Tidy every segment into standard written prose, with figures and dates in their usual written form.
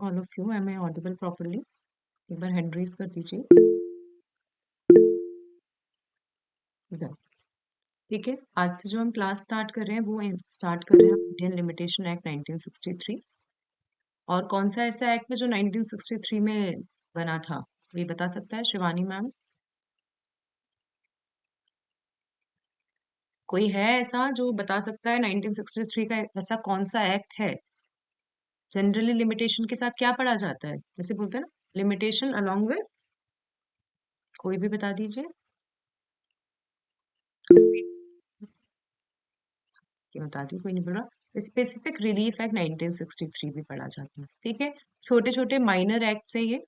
All of you, am I audible properly? एक बार hand raise कर दीजिए। Done. ठीक है, आज से जो हम क्लास स्टार्ट कर रहे हैं वो स्टार्ट कर रहे हैं इंडियन लिमिटेशन एक्ट 1963। और कौन सा ऐसा एक्ट है जो 1963 में बना था, ये बता सकता है शिवानी मैम? कोई है ऐसा जो बता सकता है 1963 का ऐसा कौन सा एक्ट है? जनरली लिमिटेशन के साथ क्या पढ़ा जाता है, जैसे बोलते हैं ना, लिमिटेशन अलॉन्ग विद, कोई भी बता दीजिए। स्पेस के बता दी, कोई नहीं बोल रहा। स्पेसिफिक रिलीफ एक्ट 1963 भी पढ़ा जाता है। ठीक है, छोटे छोटे माइनर एक्ट्स है ये,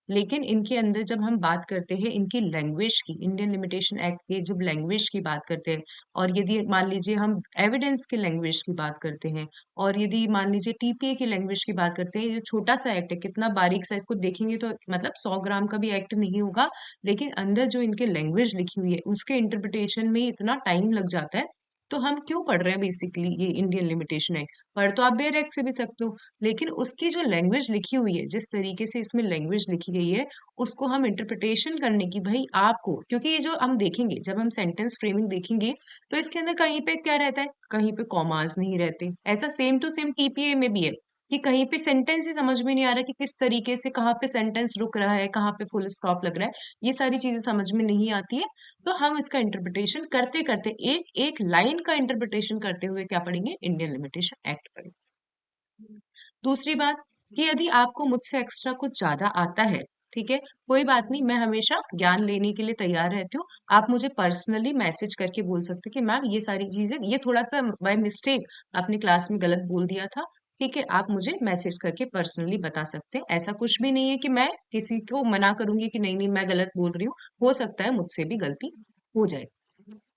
लेकिन इनके अंदर जब हम बात करते हैं इनकी लैंग्वेज की, इंडियन लिमिटेशन एक्ट के जब लैंग्वेज की बात करते हैं, और यदि मान लीजिए हम एविडेंस की लैंग्वेज की बात करते हैं, और यदि मान लीजिए टीपीए की लैंग्वेज की बात करते हैं, ये छोटा सा एक्ट है, कितना बारीक सा, इसको देखेंगे तो मतलब 100 ग्राम का भी एक्ट नहीं होगा, लेकिन अंदर जो इनके लैंग्वेज लिखी हुई है उसके इंटरप्रिटेशन में इतना टाइम लग जाता है। तो हम क्यों पढ़ रहे हैं बेसिकली ये इंडियन लिमिटेशन एक्ट? पढ़ तो आप बेयर एक्ट से भी सकते हो, लेकिन उसकी जो लैंग्वेज लिखी हुई है, जिस तरीके से इसमें लैंग्वेज लिखी गई है, उसको हम इंटरप्रिटेशन करने की, भाई आपको, क्योंकि ये जो हम देखेंगे, जब हम सेंटेंस फ्रेमिंग देखेंगे तो इसके अंदर कहीं पे क्या रहता है, कहीं पे कॉमास नहीं रहते। ऐसा सेम टू सेम टीपीए में भी है कि कहीं पे सेंटेंस ही समझ में नहीं आ रहा कि किस तरीके से कहाँ पे सेंटेंस रुक रहा है, कहाँ पे फुल स्टॉप लग रहा है, ये सारी चीजें समझ में नहीं आती है। तो हम इसका इंटरप्रिटेशन करते करते, एक एक लाइन का इंटरप्रिटेशन करते हुए क्या पढ़ेंगे, इंडियन लिमिटेशन एक्ट पढ़ेंगे। दूसरी बात कि यदि आपको मुझसे एक्स्ट्रा कुछ ज्यादा आता है, ठीक है, कोई बात नहीं, मैं हमेशा ज्ञान लेने के लिए तैयार रहती हूँ। आप मुझे पर्सनली मैसेज करके बोल सकते हैं कि मैम ये सारी चीजें, ये थोड़ा सा बाय मिस्टेक आपने क्लास में गलत बोल दिया था। ठीक है, आप मुझे मैसेज करके पर्सनली बता सकते हैं। ऐसा कुछ भी नहीं है कि मैं किसी को मना करूंगी कि नहीं नहीं मैं गलत बोल रही हूँ, हो सकता है मुझसे भी गलती हो जाए।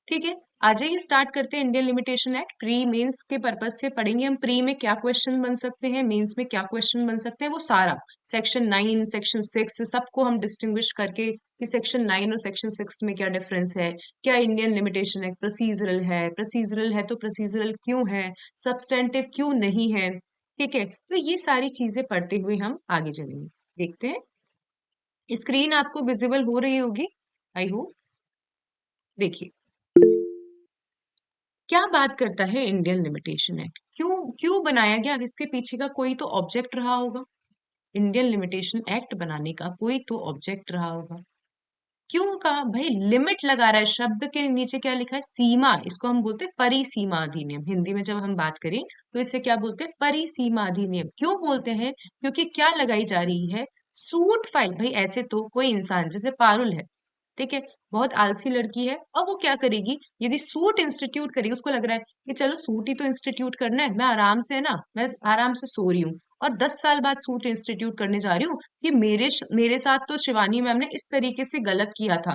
ठीक है, आ जाइए स्टार्ट करते हैं Indian limitation act. Pre mains के पर्पज से पढ़ेंगे हम, प्री में क्या क्वेश्चन बन सकते हैं, मेंस में क्या क्वेश्चन बन सकते हैं, वो सारा सेक्शन 9 सेक्शन 6 सबको हम डिस्टिंग्विश करके कि सेक्शन 9 और सेक्शन 6 में क्या डिफरेंस है, क्या इंडियन लिमिटेशन एक्ट प्रोसीजरल है, प्रोसीजरल है तो प्रोसीजरल क्यों है, सब्सटेंटिव क्यों नहीं है। ठीक है, तो ये सारी चीजें पढ़ते हुए हम आगे चलेंगे। देखते हैं, स्क्रीन आपको विजिबल हो रही होगी, आई होप। देखिए क्या बात करता है इंडियन लिमिटेशन एक्ट, क्यों क्यों बनाया गया, इसके पीछे का कोई तो ऑब्जेक्ट रहा होगा। इंडियन लिमिटेशन एक्ट बनाने का कोई तो ऑब्जेक्ट रहा होगा। क्यों कहा भाई, लिमिट लगा रहा है, शब्द के नीचे क्या लिखा है, सीमा, इसको हम बोलते हैं परिसीमा अधिनियम। हिंदी में जब हम बात करें तो इसे क्या बोलते हैं, परिसीमा अधिनियम। क्यों बोलते हैं, क्योंकि क्या लगाई जा रही है, सूट फाइल। भाई ऐसे तो कोई इंसान जैसे पारुल है, ठीक है, बहुत आलसी लड़की है, और वो क्या करेगी, यदि सूट इंस्टीट्यूट करेगी, उसको लग रहा है कि चलो सूट ही तो इंस्टीट्यूट करना है, मैं आराम से, है ना, मैं आराम से सो रही हूँ, और 10 साल बाद सूट इंस्टीट्यूट करने जा रही हूँ कि मेरे साथ तो शिवानी मैम ने इस तरीके से गलत किया था।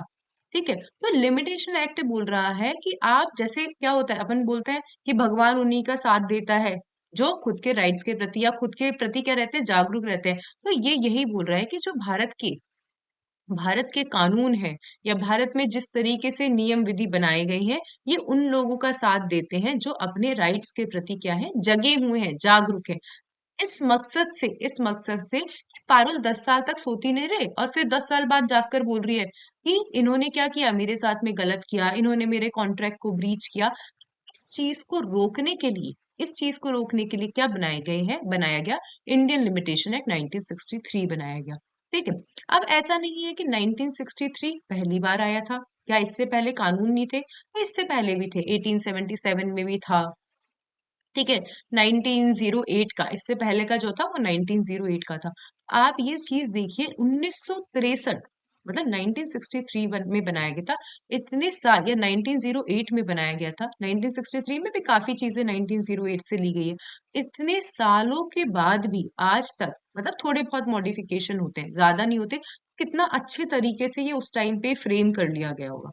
ठीक है, तो लिमिटेशन एक्ट बोल रहा है कि आप, जैसे क्या होता है, अपन बोलते हैं कि भगवान उन्हीं का साथ देता है जो खुद के राइट्स के प्रति या खुद के प्रति क्या रहते हैं, जागरूक रहते हैं। तो ये यही बोल रहा है कि जो भारत के कानून है, या भारत में जिस तरीके से नियम विधि बनाए गए हैं, ये उन लोगों का साथ देते हैं जो अपने राइट्स के प्रति क्या है, जगे हुए हैं, जागरूक हैं। इस मकसद से कि पारुल 10 साल तक सोती नहीं रहे, और फिर 10 साल बाद जाकर बोल रही है कि इन्होंने क्या किया, मेरे साथ में गलत किया, इन्होंने मेरे कॉन्ट्रैक्ट को ब्रीच किया। इस चीज को रोकने के लिए क्या बनाया गया इंडियन लिमिटेशन एक्ट 1963 बनाया गया। ठीक है, अब ऐसा नहीं है कि 1963 पहली बार आया था, क्या इससे पहले कानून नहीं थे, तो इससे पहले भी थे, 1877 में भी था। ठीक है, 1908 का, इससे पहले का जो था वो 1908 का था। आप ये चीज देखिए, 1963, मतलब 1963 में बनाया गया था। इतने साल, या 1908 में बनाया गया था, 1963 में भी काफी चीजें 1908 से ली गई है। इतने सालों के बाद भी आज तक, मतलब थोड़े बहुत मॉडिफिकेशन होते हैं, ज्यादा नहीं होते। कितना अच्छे तरीके से ये उस टाइम पे फ्रेम कर लिया गया होगा।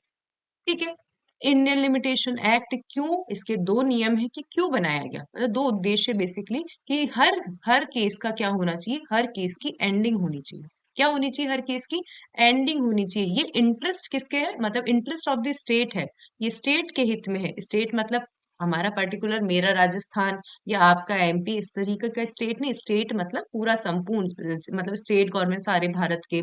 ठीक है, इंडियन लिमिटेशन एक्ट क्यों, इसके दो नियम है कि क्यों बनाया गया, मतलब दो उद्देश्य बेसिकली, कि हर हर केस का क्या होना चाहिए, हर केस की एंडिंग होनी चाहिए। क्या होनी चाहिए, हर केस की एंडिंग होनी चाहिए। ये इंटरेस्ट किसके है, मतलब इंटरेस्ट ऑफ द स्टेट है, ये स्टेट के हित में है। स्टेट मतलब हमारा पर्टिकुलर, मेरा राजस्थान या आपका एमपी, इस तरीके का स्टेट नहीं, स्टेट मतलब पूरा संपूर्ण, मतलब स्टेट गवर्नमेंट सारे भारत के,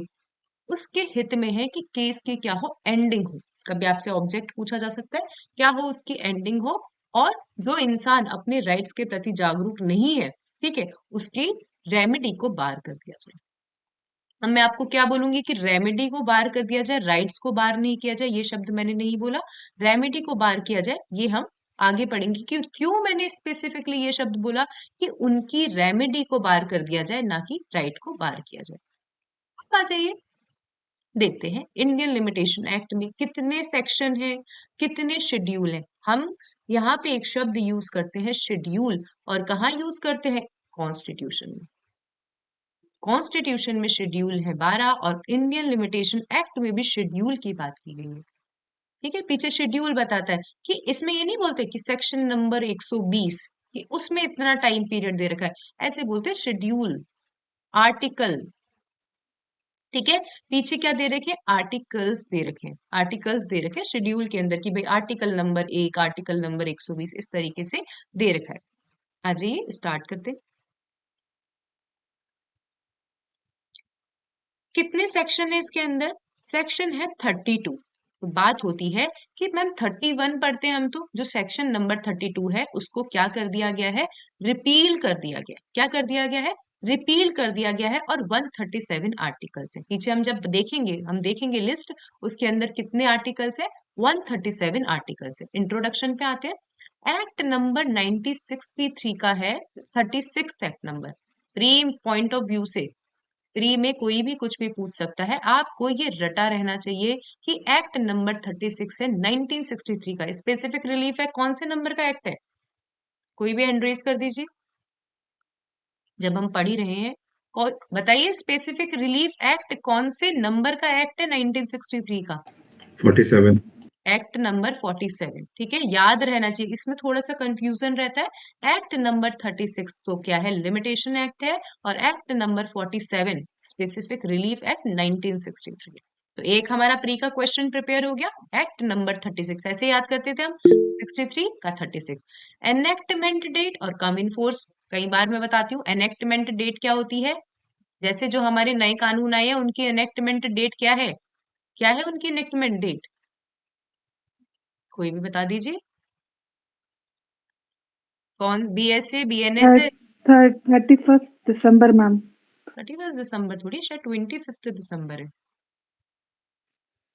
उसके हित में है कि केस की क्या हो, एंडिंग हो। कभी आपसे ऑब्जेक्ट पूछा जा सकता है, क्या हो उसकी एंडिंग हो, और जो इंसान अपने राइट्स के प्रति जागरूक नहीं है, ठीक है, उसकी रेमेडी को बार कर दिया जाए। अब मैं आपको क्या बोलूंगी कि रेमेडी को बार कर दिया जाए, राइट्स को बार नहीं किया जाए, ये शब्द मैंने नहीं बोला। रेमेडी को बार किया जाए, ये हम आगे पढ़ेंगे कि क्यों मैंने स्पेसिफिकली ये शब्द बोला, कि उनकी रेमेडी को बार कर दिया जाए, ना कि राइट को बार किया जाए। अब आ जाइए, देखते हैं इंडियन लिमिटेशन एक्ट में कितने सेक्शन हैं, कितने शेड्यूल हैं। हम यहाँ पे एक शब्द यूज करते हैं, शेड्यूल, और कहाँ यूज करते हैं, कॉन्स्टिट्यूशन में। कॉन्स्टिट्यूशन में शेड्यूल है 12, और इंडियन लिमिटेशन एक्ट में भी शेड्यूल की बात की गई है। ठीक है, पीछे शेड्यूल बताता है कि इसमें ये नहीं बोलते कि सेक्शन नंबर 120 कि उसमें इतना टाइम पीरियड दे रखा है, ऐसे बोलते हैं शेड्यूल, आर्टिकल। ठीक है, पीछे क्या दे रखे हैं, आर्टिकल्स दे रखे हैं, आर्टिकल्स दे रखे हैं शेड्यूल के अंदर, कि भाई आर्टिकल नंबर 1, आर्टिकल नंबर 120, इस तरीके से दे रखा है। आ जाइए स्टार्ट करते हैं। कितने सेक्शन है इसके अंदर, सेक्शन है 32। तो बात होती है कि मैम 31 पढ़ते हैं हम, तो जो सेक्शन नंबर 32 है उसको क्या कर दिया गया है, रिपील कर दिया गया। क्या कर दिया गया है, रिपील कर दिया गया है, और 137 आर्टिकल्स है। पीछे हम जब देखेंगे, हम देखेंगे लिस्ट, उसके अंदर कितने आर्टिकल्स है, 137 आर्टिकल्स है। इंट्रोडक्शन पे आते हैं। एक्ट नंबर 1963 का है 36 act number. Pre point of view से, प्री में कोई भी कुछ भी पूछ सकता है, आपको ये रटा रहना चाहिए कि एक्ट नंबर 36 है 1963 का। स्पेसिफिक रिलीफ है कौन से नंबर का एक्ट है, कोई भी हैंड रेज कर दीजिए जब हम पढ़ ही रहे हैं। और बताइए स्पेसिफिक रिलीफ एक्ट कौन से नंबर का एक्ट है 1963 का, 47। Act number 47। ठीक है, याद रहना चाहिए, इसमें थोड़ा सा कंफ्यूजन रहता है। एक्ट नंबर 36 तो क्या है, लिमिटेशन एक्ट है, और act number 47 specific relief act 1963। तो एक हमारा प्री का क्वेश्चन प्रिपेयर हो गया, एक्ट नंबर 36 ऐसे याद करते थे हम, 63 का 36। एनेक्टमेंट डेट और कम इन फोर्स, कई बार मैं बताती हूँ एनेक्टमेंट डेट क्या होती है। जैसे जो हमारे नए कानून आए हैं उनकी एनेक्टमेंट डेट क्या है, क्या है उनकी एनेक्टमेंट डेट, कोई भी बता दीजिए। कौन, बीएसए, बीएनएसएस? 31 दिसंबर मैम। 31 दिसंबर थोड़ी, शायद 25 दिसंबर है,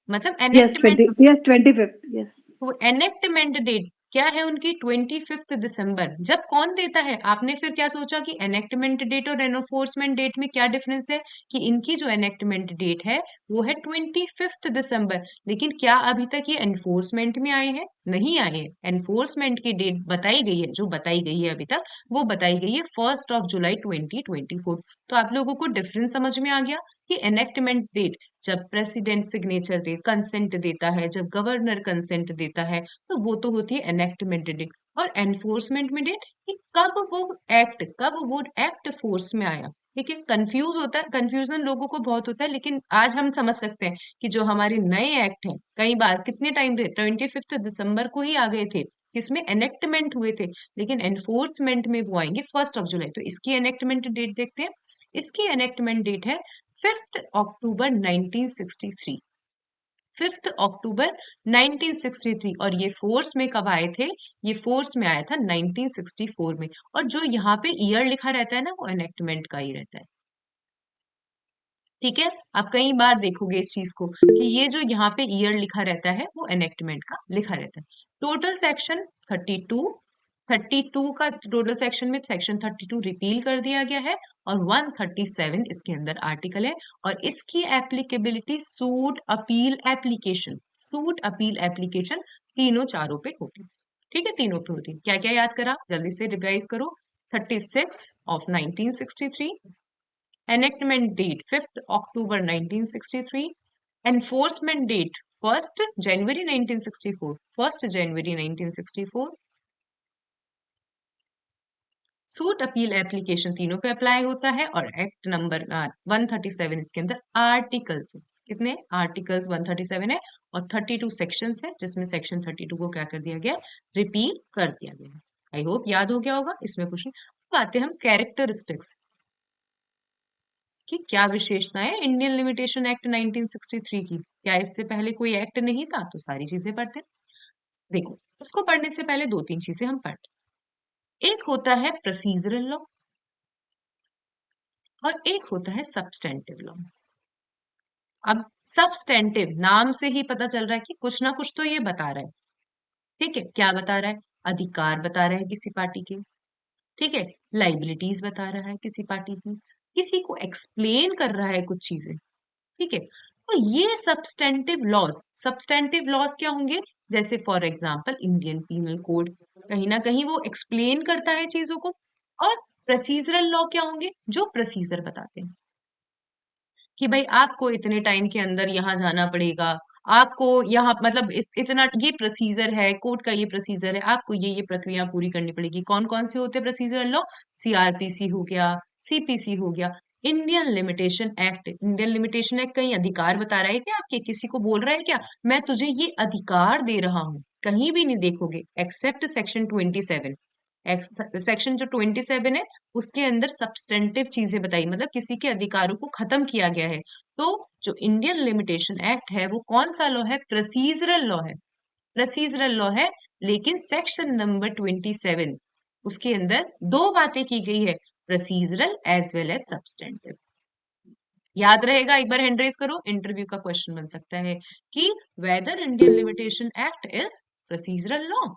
मतलब यस एनेक्टमेंट। 25th yes. तो एनेक्टमेंट डेट क्या है उनकी, 25 दिसंबर। जब कौन देता है, आपने फिर क्या सोचा कि एनेक्टमेंट डेट और एनफोर्समेंट डेट में क्या डिफरेंस है, कि इनकी जो एनेक्टमेंट डेट है वो है 25 दिसंबर, लेकिन क्या अभी तक ये एनफोर्समेंट में आए हैं, नहीं आए हैं। एनफोर्समेंट की डेट बताई गई है, जो बताई गई है अभी तक, वो बताई गई है 1 जुलाई 2024। तो आप लोगों को डिफरेंस समझ में आ गया कि एनेक्टमेंट डेट जब प्रेसिडेंट सिग्नेचर दे, कंसेंट देता है, जब गवर्नर कंसेंट देता है, तो वो तो होती है एनेक्टमेंट डेट। और एनफोर्समेंट में डेट कि कब वो एक्ट फोर्स में आया। ठीक है, कंफ्यूज होता है, कंफ्यूजन लोगों को बहुत होता है, लेकिन आज हम समझ सकते हैं कि जो हमारे नए एक्ट हैं, कई बार कितने टाइम थे, 25 दिसंबर को ही आ गए थे, किसमें एनेक्टमेंट हुए थे, लेकिन एनफोर्समेंट में वो आएंगे 1 जुलाई। तो इसकी एनेक्टमेंट डेट देखते हैं। इसकी एनेक्टमेंट डेट है 5 अक्टूबर 1963। 5 अक्टूबर 1963, और ये फोर्स में कब आए थे, ये फोर्स में आया था 1964 में। और जो यहाँ पे ईयर लिखा रहता है ना, वो एनेक्टमेंट का ही रहता है। ठीक है, आप कई बार देखोगे इस चीज को कि ये जो यहाँ पे ईयर लिखा रहता है वो एनेक्टमेंट का लिखा रहता है। टोटल सेक्शन 32, 32 का टोटल सेक्शन में सेक्शन 32 रिपील कर दिया गया है, और 137 इसके अंदर आर्टिकल है। और इसकी applicability suit, appeal, application, suit, appeal, application तीनों चारों पे होती है। ठीक है, तीनों पे होती है। क्या क्या याद करा, जल्दी से रिवाइज करो। 36 of 1963, enactment date 5th October 1963, enforcement date 1st January 1964, 1st January 1964। Suit, appeal, application तीनों पे अप्लाई होता है, और एक्ट नंबर 137 इसके अंदर आर्टिकल्स है। कितने आर्टिकल्स 137 है और 32 सेक्शंस है, जिसमें सेक्शन 32 को क्या कर दिया गया, रिपील कर दिया गया। आई होप याद हो गया होगा, इसमें कुछ नहीं। अब आते हैं हम कैरेक्टरिस्टिक्स कि क्या विशेषता है इंडियन लिमिटेशन एक्ट 1963 की। क्या इससे पहले कोई एक्ट नहीं था? तो सारी चीजें पढ़ते हैं। देखो, इसको पढ़ने से पहले दो तीन चीजें हम पढ़ते हैं। एक होता है प्रोसीजरल लॉ और एक होता है सब्सटेंटिव लॉस। अब सब्सटेंटिव नाम से ही पता चल रहा है कि कुछ ना कुछ तो ये बता रहा है। ठीक है, क्या बता रहा है? अधिकार बता रहा है किसी पार्टी के। ठीक है, लाइबिलिटीज बता रहा है किसी पार्टी की, किसी को एक्सप्लेन कर रहा है कुछ चीजें। ठीक है, तो ये सब्सटेंटिव लॉज क्या होंगे? जैसे for example Indian penal code, कहीं ना कहीं वो एक्सप्लेन करता है चीजों को। और प्रोसीजरल लॉ क्या होंगे? जो प्रोसीजर बताते हैं कि भाई आपको इतने टाइम के अंदर यहाँ जाना पड़ेगा, आपको यहाँ मतलब इतना ये प्रोसीजर है, कोर्ट का ये प्रोसीजर है, आपको ये प्रक्रिया पूरी करनी पड़ेगी। कौन कौन से होते हैं प्रोसीजर लॉ? सीआरपीसी हो गया, सीपीसी हो गया, Indian limitation act. Indian limitation act कहीं अधिकार बता रहा है क्या आपके? किसी को बोल रहा है क्या मैं तुझे ये अधिकार दे रहा हूं? कहीं भी नहीं देखोगे एक्सेप्ट सेक्शन 27। सेक्शन जो 27 है उसके अंदर सब्सटेंटिव चीजें बताई, मतलब किसी के अधिकारों को खत्म किया गया है। तो जो इंडियन लिमिटेशन एक्ट है वो कौन सा लॉ है? प्रोसीजरल लॉ है। प्रोसीजरल लॉ है, लेकिन सेक्शन नंबर 27 उसके अंदर दो बातें की गई है, procedural as well as substantive. याद रहेगा, एक बार हैंड रेज करो, इंटरव्यू का क्वेश्चन बन सकता है कि whether Indian limitation act is procedural law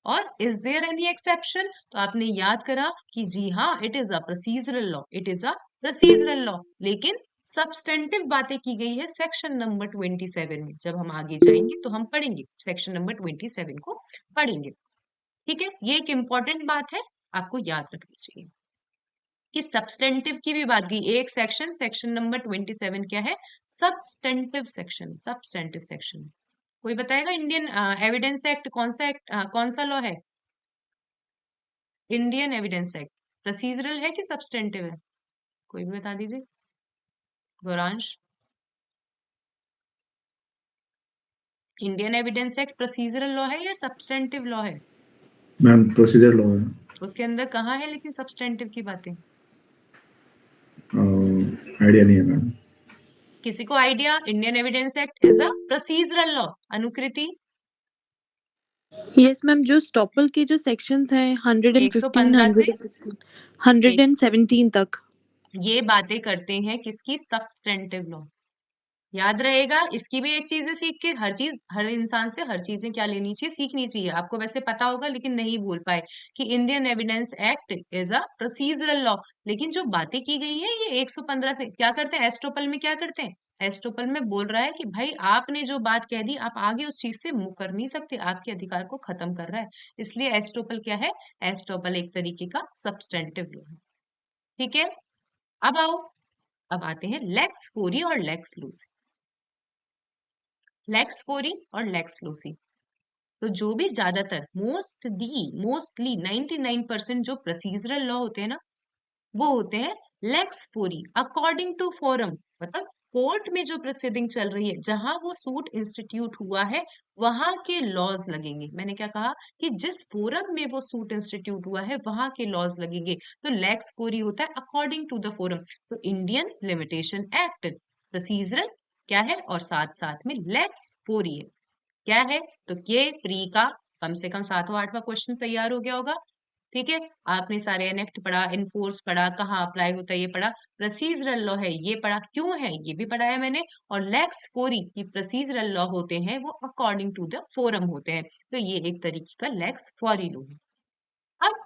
और इज देयर एनी एक्सेप्शन। तो आपने याद करा कि जी हाँ, it is a procedural law, it is a procedural law, लेकिन सब्सटेंटिव बातें की गई है सेक्शन नंबर 27 में। जब हम आगे जाएंगे तो हम पढ़ेंगे सेक्शन नंबर 27 को पढ़ेंगे। ठीक है, ये एक इंपॉर्टेंट बात है, आपको याद रखनी चाहिए कि सब्सटेंटिव की भी बात की। एक सेक्शन, सेक्शन नंबर 27 क्या है? Substantive section, substantive section. कोई बताएगा इंडियन एविडेंस एक्ट कौन सा एक्ट, कौन सा लॉ है? इंडियन एविडेंस एक्ट प्रोसीजरल है कि सब्सटेंटिव है? कोई भी बता दीजिए। Gauransh, Indian evidence act procedural law है या सब्सटेंटिव लॉ है? मैम प्रोसीजर लॉ है। उसके अंदर कहाँ है लेकिन सब्सटेंटिव की बातें? आइडिया नहीं है मैम। किसी को idea? Indian evidence act is a procedural law. Anukriti, yes ma'am, जो स्टॉपल के जो सेक्शंस हैं 115, 115 से 116, 117 तक। ये बातें करते हैं किसकी? Substantive law. याद रहेगा, इसकी भी एक चीज है, सीख के हर चीज, हर इंसान से हर चीजें क्या लेनी चाहिए, सीखनी चाहिए। आपको वैसे पता होगा लेकिन नहीं बोल पाए कि Indian evidence act is a procedural law, लेकिन जो बातें की गई है ये 115 से क्या करते हैं? एस्टोपल में क्या करते हैं? एस्टोपल में बोल रहा है कि भाई आपने जो बात कह दी, आप आगे उस चीज से मुकर नहीं सकते, आपके अधिकार को खत्म कर रहा है। इसलिए एस्टोपल क्या है? एस्टोपल एक तरीके का सब्सटेंटिव लॉ है। ठीक है, अब आओ, अब आते हैं लेक्स फोरी और लेक्स लूसी। लेक्स फोरी और लेक्स लूसी, तो जो भी ज्यादातर मोस्टली 99% जो प्रोसीजरल लॉ होते हैं ना, वो होते हैं लेक्स फोरी अकॉर्डिंग टू फोरम। मतलब कोर्ट में जो प्रोसीडिंग चल रही है, जहां वो सूट इंस्टीट्यूट हुआ है, वहां के लॉज लगेंगे। मैंने क्या कहा कि जिस फोरम में वो सूट इंस्टीट्यूट हुआ है वहां के लॉज लगेंगे। तो लेक्स फोरी होता है अकॉर्डिंग टू द फोरम। तो इंडियन लिमिटेशन एक्ट प्रोसीजरल क्या है और साथ साथ में लेक्स फोरी है। क्या है? तो ये प्री का कम से कम 7वां 8वां क्वेश्चन तैयार हो गया होगा। ठीक है, आपने सारे एनेक्ट पढ़ा, इनफोर्स पढ़ा, कहाँ अप्लाई होता है ये पढ़ा, प्रोसीजरल लॉ है ये पढ़ा, क्यों है ये भी पढ़ाया मैंने, और लेक्स फोरी की प्रोसीजरल लॉ होते हैं वो अकॉर्डिंग टू द फोरम होते हैं। तो ये एक तरीके का लेक्स फोरी लॉ है। अब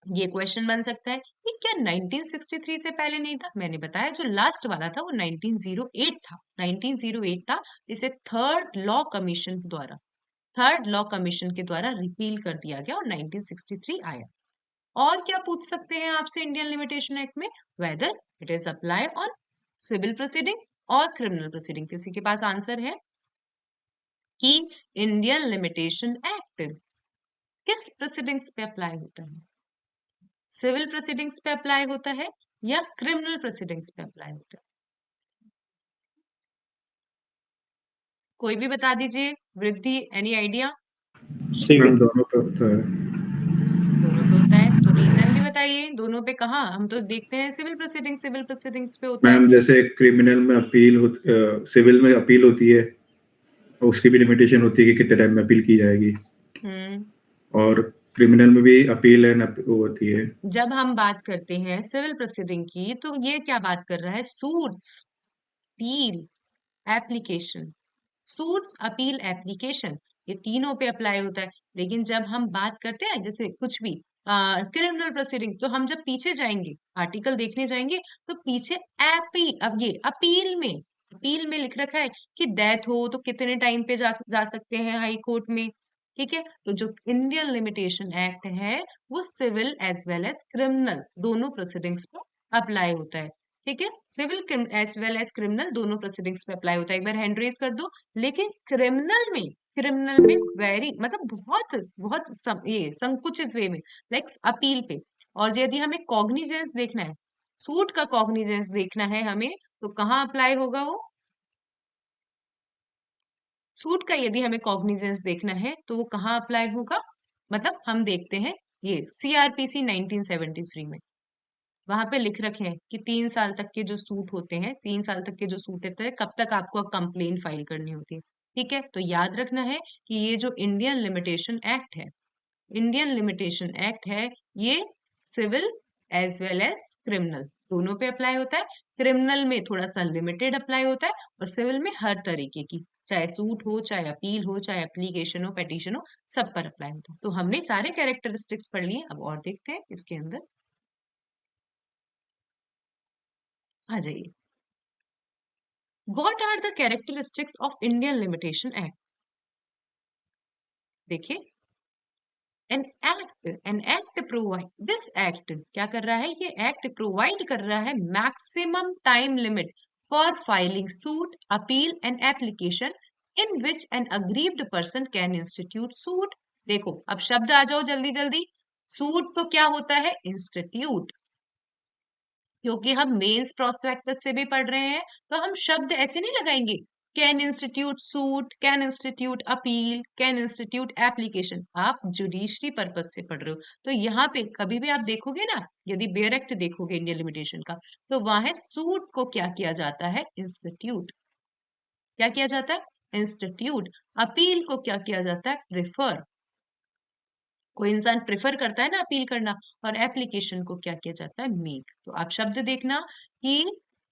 ये क्वेश्चन बन सकता है कि क्या 1963 से पहले नहीं था? मैंने बताया जो लास्ट वाला था वो 1908 था। 1908 था, इसे थर्ड लॉ कमीशन के द्वारा रिपील कर दिया गया और 1963 आया। और क्या पूछ सकते हैं आपसे इंडियन लिमिटेशन एक्ट में? Whether it is apply on civil proceeding और क्रिमिनल प्रोसीडिंग। किसी के पास आंसर है कि इंडियन लिमिटेशन एक्ट किस प्रोसीडिंग्स पे अप्लाई होता है? सिविल प्रोसीडिंग्स पे अप्लाई होता है या क्रिमिनल प्रोसीडिंग्स पे अप्लाई होता है? कोई भी बता दीजिए। वृद्धि, एनी आइडिया? मैम दोनों पे होता है। दोनों पे होता है तो रीजन भी बताइए। दोनों पे कहाँ? हम तो देखते हैं सिविल प्रोसीडिंग्स पे होता है। मैम जैसे क्रिमिनल में अपील सिविल में अपील होती है, उसकी भी लिमिटेशन होती है कि कितने टाइम में अपील की जाएगी, हम्म। और क्रिमिनल में भी अपील एंड वो होती है। जब हम बात करते हैं सिविल प्रोसीडिंग की तो ये क्या बात कर रहा है? Suits, appeal, application. Suits, appeal, application, ये तीनों पे अप्लाई होता है। लेकिन जब हम बात करते हैं जैसे कुछ भी क्रिमिनल प्रोसीडिंग, तो हम जब पीछे जाएंगे, आर्टिकल देखने जाएंगे, तो पीछे अब ये अपील में लिख रखा है कि डेथ हो तो कितने टाइम पे जा सकते हैं हाई कोर्ट में। ठीक है, तो जो इंडियन लिमिटेशन एक्ट है वो civil as well as criminal दोनों प्रोसीडिंग्स पे अप्लाई होता है। ठीक है, civil as well as criminal दोनों प्रोसीडिंग्स पे अप्लाई होता है। एक बार हैंड रेज कर दो। लेकिन क्रिमिनल में वेरी मतलब बहुत बहुत ये संकुचित वे में, लाइक अपील पे। और यदि हमें कॉग्निजेंस देखना है, सूट का कॉग्निजेंस देखना है हमें, तो कहाँ अप्लाई होगा वो? सूट का यदि हमें कॉग्निजेंस देखना है तो वो कहाँ अप्लाई होगा? मतलब हम देखते हैं ये सीआरपीसी 1973 में, वहां पे लिख रखे हैं कि 3 साल तक के जो सूट होते हैं, 3 साल तक के जो सूट होते हैं, कब तक आपको कंप्लेन फाइल करनी होती है। ठीक है, तो याद रखना है कि ये जो इंडियन लिमिटेशन एक्ट है, ये civil as well as criminal दोनों पे अप्लाई होता है। क्रिमिनल में थोड़ा सा लिमिटेड अप्लाई होता है, और सिविल में हर तरीके की, चाहे सूट हो, चाहे अपील हो, चाहे एप्लीकेशन हो, पेटिशन हो, सब पर अप्लाई होता है। तो हमने सारे कैरेक्टरिस्टिक्स पढ़ लिए, अब और देखते हैं इसके अंदर। आ जाइए। What are the characteristics of Indian Limitation Act? देखिए, an act provide, this act क्या कर रहा है? ये act provide कर रहा है maximum time limit for filing suit, appeal and application in which an aggrieved person can institute suit। देखो, अब शब्द आ जाओ जल्दी जल्दी। सूट तो क्या होता है? इंस्टीट्यूट। क्योंकि हम मेंस प्रोस्पेक्टस से भी पढ़ रहे हैं, तो हम शब्द ऐसे नहीं लगाएंगे। Can institute suit, can institute appeal, can institute application. आप जुडिशरी पर्पस से पढ़ रहे हो, तो यहाँ पे कभी भी आप देखोगे ना, यदि बेयर एक्ट देखोगे इंडियन लिमिटेशन का, तो वहां है सूट को क्या किया जाता है? इंस्टीट्यूट। क्या किया जाता है? इंस्टीट्यूट। अपील को क्या किया जाता है? प्रिफर। कोई इंसान प्रेफर करता है ना अपील करना। और एप्लीकेशन को क्या किया जाता है? मेक। तो आप शब्द देखना कि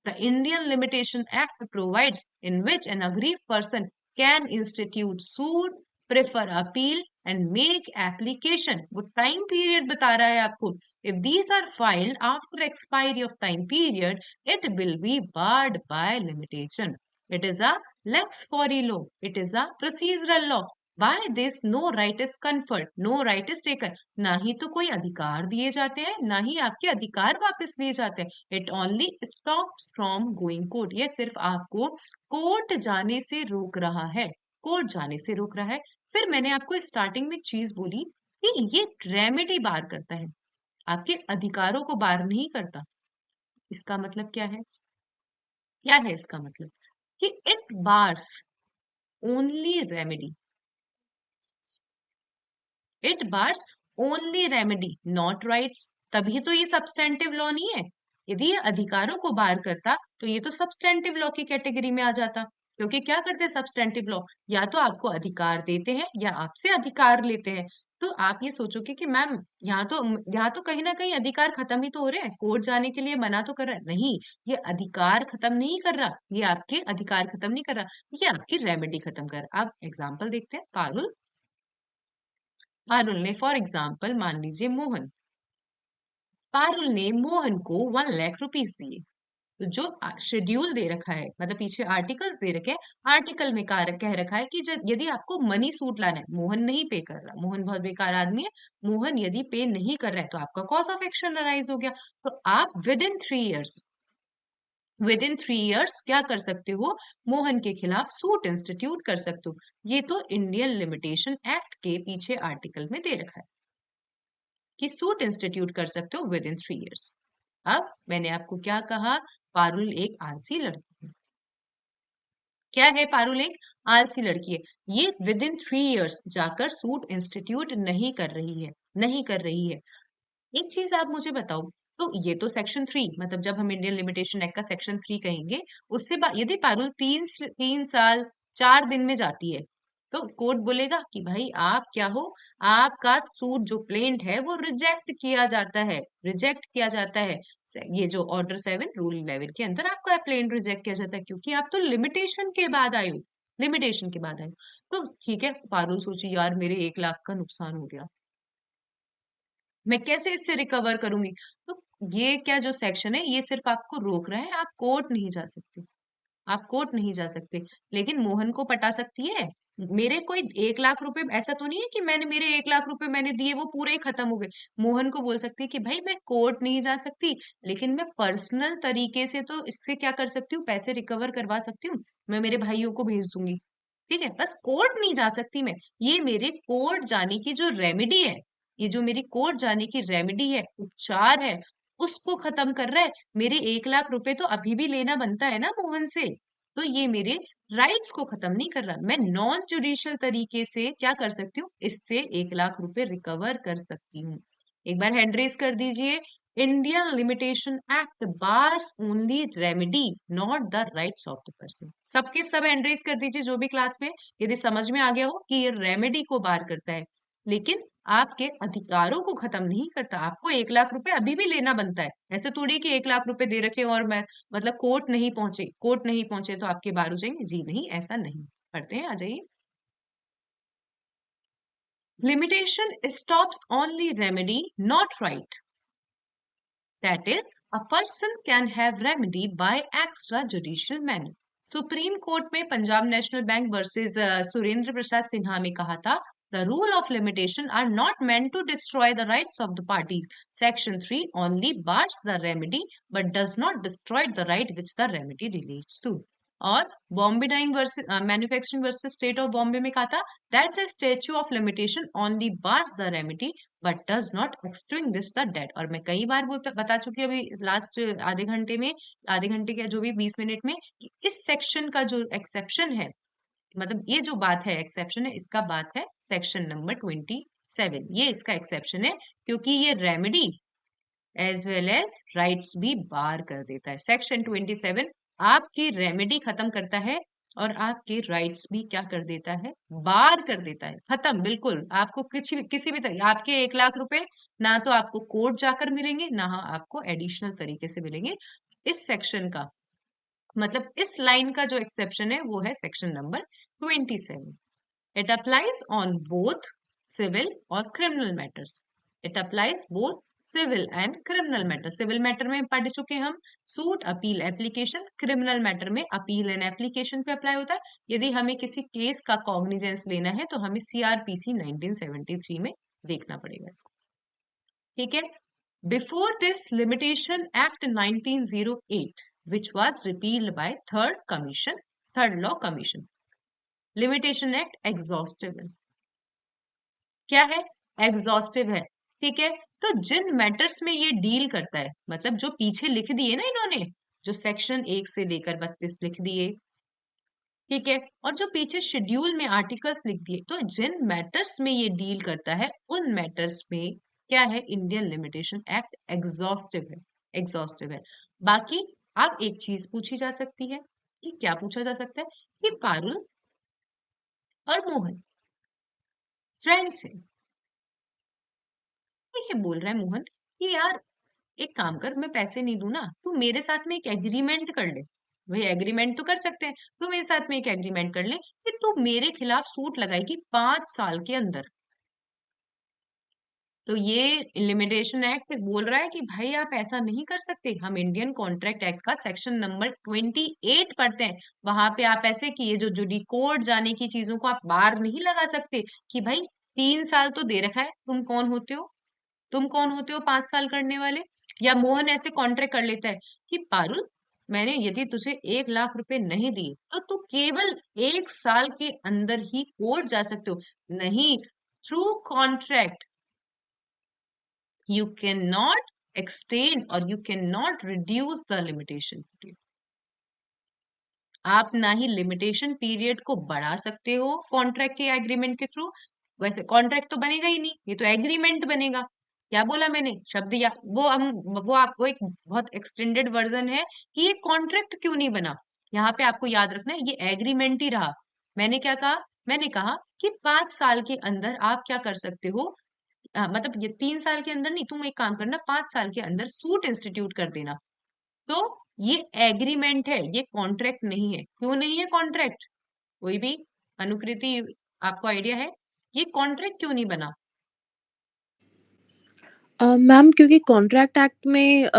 the Indian limitation act provides in which an aggrieved person can institute suit, prefer appeal and make application. वो टाइम पीरियड बता रहा है आपको। If these are filed after expiry of time period, it will be barred by limitation. It is a lex fori law, it is a procedural law. By this no right is conferred, no right is taken. ना ही तो कोई अधिकार दिए जाते हैं, ना ही आपके अधिकार वापस लिए जाते हैं। It only stops from going court, यह सिर्फ आपको कोर्ट जाने से रोक रहा है, कोर्ट जाने से रोक रहा है। फिर मैंने आपको स्टार्टिंग में एक चीज बोली कि ये रेमेडी बार करता है, आपके अधिकारों को बार नहीं करता। इसका मतलब क्या है? क्या है इसका मतलब? कि it bars only remedy, it bars only remedy not rights. तभी तो ये सब्सटेंटिव लॉ नहीं है। यदि ये अधिकारों को बार करता तो ये तो सब्सटेंटिव लॉ की कैटेगरी में आ जाता। क्योंकि क्या करते हैं सब्सटेंटिव लॉ? या तो आपको अधिकार देते हैं या आपसे अधिकार लेते हैं। तो आप ये सोचोगे कि मैम यहाँ तो कहीं ना कहीं अधिकार खत्म ही तो हो रहे हैं, कोर्ट जाने के लिए मना तो कर रहा है। नहीं, ये अधिकार खत्म नहीं कर रहा, ये आपके अधिकार खत्म नहीं कर रहा, ये आपकी रेमेडी खत्म कर रहा। अब एग्जाम्पल देखते हैं। पारुल ने, फॉर एग्जाम्पल मान लीजिए पारुल ने मोहन को 1 लाख रुपीस दिए। तो जो शेड्यूल दे रखा है, मतलब पीछे आर्टिकल्स दे रखे हैं, आर्टिकल में कह रखा है कि यदि आपको मनी सूट लाना है, मोहन नहीं पे कर रहा, मोहन बहुत बेकार आदमी है, मोहन यदि पे नहीं कर रहा है, तो आपका कॉज ऑफ एक्शन अराइज हो गया। तो आप विद इन 3 इयर्स क्या कर सकते हो? मोहन के खिलाफ सूट इंस्टीट्यूट कर सकते हो। ये तो इंडियन लिमिटेशन एक्ट के पीछे आर्टिकल में दे रखा है कि सूट इंस्टीट्यूट कर सकते हो विद इन 3 इयर्स। अब मैंने आपको क्या कहा? पारुल एक आलसी लड़की है। क्या है पारुल? एक आलसी लड़की है। ये विद इन 3 years जाकर सूट इंस्टीट्यूट नहीं कर रही है, नहीं कर रही है। एक चीज आप मुझे बताओ, तो ये तो सेक्शन 3, मतलब जब हम इंडियन लिमिटेशन एक्ट का सेक्शन 3 कहेंगे, उससे यदि पारुल 3 साल 4 दिन में जाती है, तो कोर्ट बोलेगा कि भाई आप क्या हो, आपका सूट जो प्लेन्ड है वो रिजेक्ट किया जाता है, रिजेक्ट किया जाता है। ये जो ऑर्डर 7 रूल 11 के अंदर आपका प्लेन रिजेक्ट किया जाता है, क्योंकि आप तो लिमिटेशन के बाद आए हो, लिमिटेशन के बाद आए हो। तो ठीक है, पारुल सोची यार मेरे 1 लाख का नुकसान हो गया, मैं कैसे इससे रिकवर करूंगी? तो ये क्या जो सेक्शन है ये सिर्फ आपको रोक रहा है, आप कोर्ट नहीं जा सकते, आप कोर्ट नहीं जा सकते। लेकिन मोहन को पटा सकती है। मेरे कोई 1 लाख रुपए, ऐसा तो नहीं है कि मैंने मेरे 1 लाख रुपए मैंने दिए वो पूरे ही खत्म हो गए। मोहन को बोल सकती है कि भाई मैं कोर्ट नहीं जा सकती, लेकिन मैं पर्सनल तरीके से तो इससे क्या कर सकती हूँ, पैसे रिकवर करवा सकती हूँ, मैं मेरे भाइयों को भेज दूंगी। ठीक है, बस कोर्ट नहीं जा सकती मैं। ये मेरे कोर्ट जाने की जो रेमेडी है, ये जो मेरी कोर्ट जाने की रेमेडी है, उपचार है, उसको खत्म कर रहा है। मेरे 1 लाख रुपए तो अभी भी लेना बनता है ना मोहन से, तो ये मेरे राइट्स को खत्म नहीं कर रहा। मैं नॉन जुडिशियल तरीके से क्या कर सकती हूँ, इससे 1 लाख रुपए रिकवर कर सकती हूँ। एक बार हैंड रेज कर दीजिए। Indian limitation act bars only remedy, not the rights of the person. सबके सब हैंड रेज कर दीजिए जो भी क्लास में, यदि समझ में आ गया हो कि ये रेमेडी को बार करता है, लेकिन आपके अधिकारों को खत्म नहीं करता। आपको 1 लाख रुपए अभी भी लेना बनता है। ऐसे थोड़ी कि 1 लाख रुपए दे रखे और मैं, मतलब कोर्ट नहीं पहुंचे, कोर्ट नहीं पहुंचे तो आपके बार हो जाएंगे, जी नहीं, ऐसा नहीं। पढ़ते हैं, आ जाइए। Limitation stops only remedy, not right. That is, a person can have remedy by extrajudicial manner. Supreme Court में पंजाब नेशनल बैंक वर्सेस सुरेंद्र प्रसाद सिन्हा में कहा था, the rule of limitation are not meant to destroy the rights of the parties. Section 3 only bars the remedy but does not destroy the right which the remedy relates to. और Bombay dyeing versus manufacturing versus state of Bombay में कहा था, that the statute of limitation only bars the remedy but does not extinguish the debt. और मैं कई बार बता चुकी हूँ अभी लास्ट आधे घंटे में, आधे घंटे के जो भी 20 मिनट में, कि इस सेक्शन का जो एक्सेप्शन है, मतलब ये जो बात है एक्सेप्शन है, इसका बात है सेक्शन नंबर 27, ये इसका एक्सेप्शन है, क्योंकि ये remedy as well as rights भी बार कर देता है। सेक्शन 27 आपकी रेमेडी खत्म करता है और आपके राइट्स भी क्या कर देता है, बार कर देता है, खत्म बिल्कुल। आपको किसी भी तरह आपके 1 लाख रुपए ना तो आपको कोर्ट जाकर मिलेंगे, ना आपको एडिशनल तरीके से मिलेंगे। इस सेक्शन का मतलब इस लाइन का जो एक्सेप्शन है वो है section number 27। It applies on both civil और criminal matters. It applies both civil and criminal matter. Civil matter में पढ़ चुके हम suit, appeal, application. Criminal matter में अपील एंड एप्लीकेशन पे अप्लाई होता है। यदि हमें किसी केस का कॉग्निजेंस लेना है तो हमें सीआरपीसी 1973 में देखना पड़ेगा इसको। ठीक है, before this limitation act 1908 which was repealed by third law commission, limitation act exhaustive है। क्या है? एग्जॉस्टिव है। ठीक है, तो जिन मैटर्स में ये डील करता है, मतलब जो पीछे लिख दिए ना इन्होंने, जो सेक्शन 1 से लेकर 32 लिख दिए, ठीक है, और जो पीछे शेड्यूल में आर्टिकल्स लिख दिए, तो जिन मैटर्स में ये डील करता है उन मैटर्स में क्या है, इंडियन लिमिटेशन एक्ट एग्जॉस्टिव है, एग्जॉस्टिव है। बाकी अब एक चीज पूछी जा सकती है, कि क्या पूछा जा सकता है, कि पारुल और मोहन फ्रेंड्स हैं। ये बोल रहा है मोहन कि यार एक काम कर, मैं पैसे नहीं दूं ना, तू मेरे साथ में एक एग्रीमेंट कर ले। भाई एग्रीमेंट तो कर सकते हैं, तू मेरे साथ में एक एग्रीमेंट कर ले कि तू मेरे खिलाफ सूट लगाएगी 5 साल के अंदर। तो ये लिमिटेशन एक्ट बोल रहा है कि भाई आप ऐसा नहीं कर सकते। हम इंडियन कॉन्ट्रैक्ट एक्ट का सेक्शन नंबर 28 पढ़ते हैं, वहां पे आप ऐसे कि ये जो जुडी कोर्ट जाने की चीजों को आप बार नहीं लगा सकते, कि भाई 3 साल तो दे रखा है, तुम कौन होते हो, तुम कौन होते हो 5 साल करने वाले। या मोहन ऐसे कॉन्ट्रैक्ट कर लेता है कि पारुल, मैंने यदि तुझे 1 लाख रुपए नहीं दिए तो तू केवल 1 साल के अंदर ही कोर्ट जा सकते हो। नहीं, through contract you cannot extend or you cannot reduce the limitation period. आप ना ही लिमिटेशन पीरियड को बढ़ा सकते हो कॉन्ट्रैक्ट के एग्रीमेंट के थ्रू। वैसे कॉन्ट्रैक्ट तो बनेगा ही नहीं, ये तो एग्रीमेंट बनेगा। क्या बोला मैंने शब्द, या वो आपको एक बहुत एक्सटेंडेड वर्जन है कि ये कॉन्ट्रैक्ट क्यों नहीं बना। यहाँ पे आपको याद रखना है ये एग्रीमेंट ही रहा। मैंने क्या कहा, मैंने कहा कि 5 साल के अंदर आप क्या कर सकते हो, मतलब ये 3 साल के अंदर नहीं, तुम एक काम करना 5 साल के अंदर सूट इंस्टीट्यूट कर देना। तो ये एग्रीमेंट है, ये कॉन्ट्रैक्ट नहीं है। क्यों नहीं है कॉन्ट्रैक्ट, कोई भी अनुकृति आपको आइडिया है, ये कॉन्ट्रैक्ट क्यों नहीं बना? मैम क्योंकि कॉन्ट्रैक्ट एक्ट में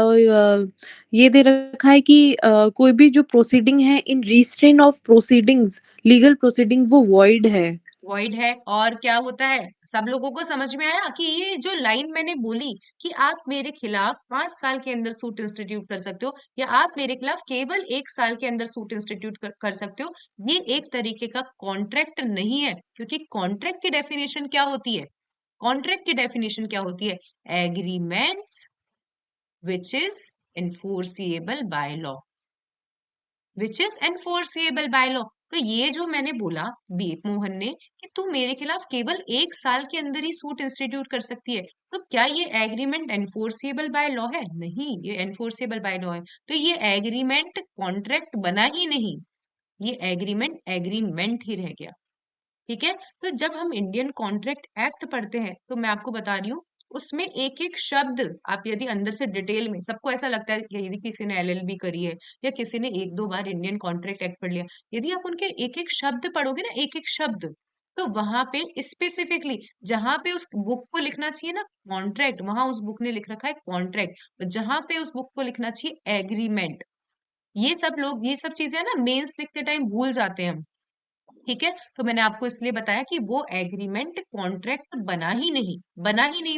ये दे रखा है कि कोई भी जो प्रोसीडिंग है in restraint of proceedings, legal proceeding वो वॉइड है। वॉइड है। और क्या होता है, सब लोगों को समझ में आया कि ये जो लाइन मैंने बोली कि आप मेरे खिलाफ 5 साल के अंदर सूट इंस्टीट्यूट कर सकते हो, या आप मेरे खिलाफ केवल 1 साल के अंदर सूट इंस्टीट्यूट कर सकते हो, ये एक तरीके का कॉन्ट्रैक्ट नहीं है। क्योंकि कॉन्ट्रैक्ट की डेफिनेशन क्या होती है, कॉन्ट्रैक्ट की डेफिनेशन क्या होती है, agreements which is enforceable by law, which is enforceable by law। तो ये जो मैंने बोला बी मोहन ने कि तू मेरे खिलाफ केवल 1 साल के अंदर ही सूट इंस्टीट्यूट कर सकती है, तो क्या ये एग्रीमेंट एनफोर्सेबल बाय लॉ है? नहीं, ये एनफोर्सेबल बाय लॉ है। तो ये एग्रीमेंट कॉन्ट्रैक्ट बना ही नहीं, ये एग्रीमेंट एग्रीमेंट ही रह गया। ठीक है, तो जब हम इंडियन कॉन्ट्रैक्ट एक्ट पढ़ते हैं तो मैं आपको बता रही हूँ उसमें एक एक शब्द, आप यदि अंदर से डिटेल में, सबको ऐसा लगता है कि यदि किसी ने एलएलबी करी है या किसी ने 1-2 बार इंडियन कॉन्ट्रैक्ट एक्ट पढ़ लिया, यदि आप उनके एक एक शब्द पढ़ोगे ना, एक एक शब्द, तो वहां पे स्पेसिफिकली जहां पे उस बुक को लिखना चाहिए ना कॉन्ट्रैक्ट, वहां उस बुक ने लिख रखा है कॉन्ट्रैक्ट, तो जहां पे उस बुक को लिखना चाहिए एग्रीमेंट। ये सब लोग ये सब चीजें ना मेंस लिखते टाइम भूल जाते हैं हम। ठीक है, तो मैंने आपको इसलिए बताया कि वो एग्रीमेंट कॉन्ट्रैक्ट बना ही नहीं